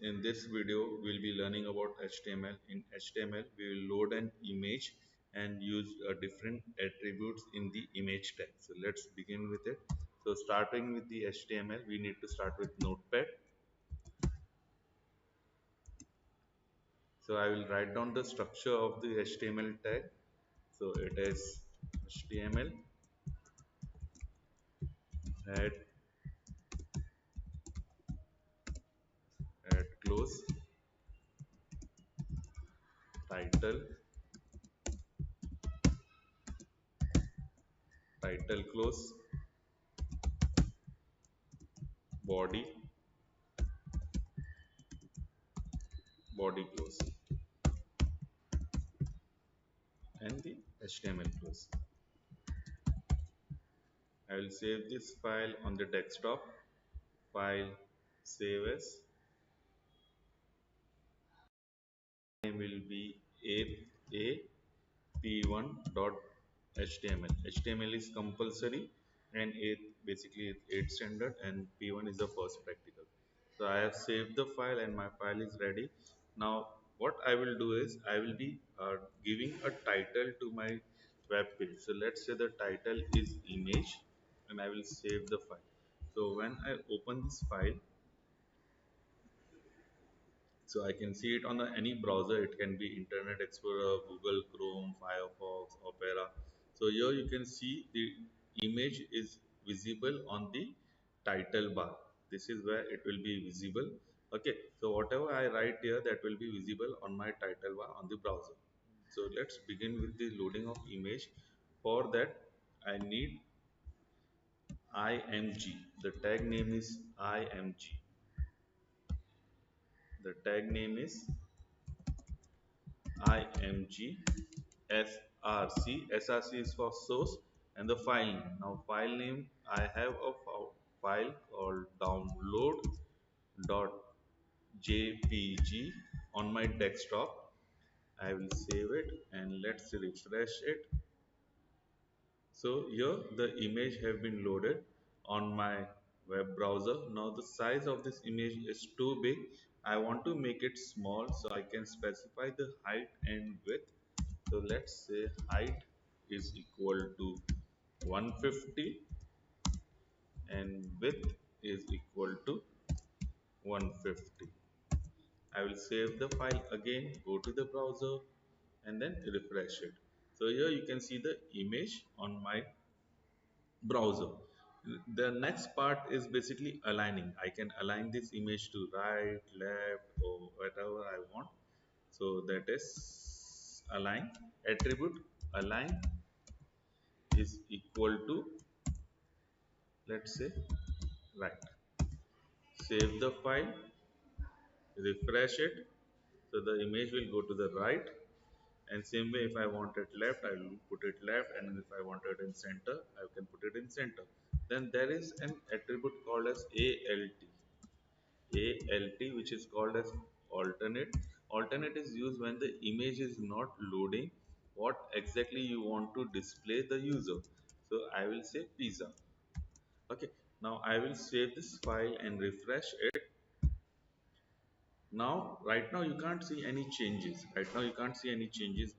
In this video we'll be learning about HTML. In HTML we will load an image and use different attributes in the image tag. So let's begin with it. So starting with the HTML, we need to start with Notepad. So I will write down the structure of the HTML tag. So it is HTML head, head close, title, title close, body, body close, and the HTML close. I will save this file on the desktop. File, save as. Name will be p1.html. HTML is compulsory and basically it's 8 standard, and p1 is the first practical. So I have saved the file and my file is ready. Now what I will do is I will be giving a title to my web page. So let's say the title is image and I will save the file. So when I open this file, so I can see it on any browser. It can be Internet Explorer, Google Chrome, Firefox, Opera. So here you can see the image is visible on the title bar. This is where it will be visible. Okay, so whatever I write here, that will be visible on my title bar on the browser. So let's begin with the loading of image. For that I need img. The tag name is img. The tag name is img src. src is for source, and the file name. Now file name, I have a file called download.jpg on my desktop. I will save it and let's refresh it. So here the image have been loaded on my web browser. Now the size of this image is too big. I want to make it small, so I can specify the height and width. So let's say height is equal to 150 and width is equal to 150. I will save the file again, go to the browser and then refresh it. So here you can see the image on my browser. The next part is basically aligning. I can align this image to right, left, or whatever I want. So that is align. Attribute align is equal to, let's say, right. Save the file, refresh it. So the image will go to the right, and same way if I want it left, I will put it left, and if I want it in center, I can put it in center. Then there is an attribute called as alt, which is called as alternate. Alternate is used when the image is not loading what exactly you want to display the user. So I will say pizza. Okay, now I will save this file and refresh it. Now right now you can't see any changes.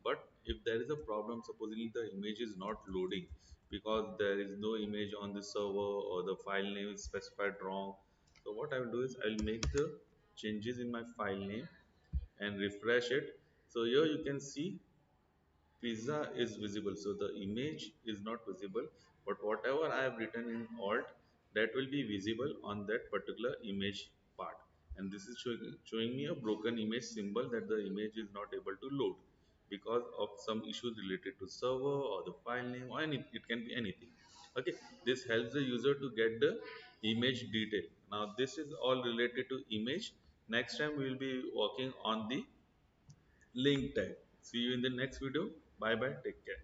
But if there is a problem, supposedly the image is not loading because there is no image on the server or the file name is specified wrong. So what I will do is I will make the changes in my file name and refresh it. So here you can see pizza is visible, so the image is not visible, but whatever I have written in alt, that will be visible on that particular image part. And this is showing me a broken image symbol, that the image is not able to load because of some issues related to server or the file name, or it can be anything. Okay, this helps the user to get the image detail. Now this is all related to image. Next time we will be working on the link tag. See you in the next video. Bye bye. Take care.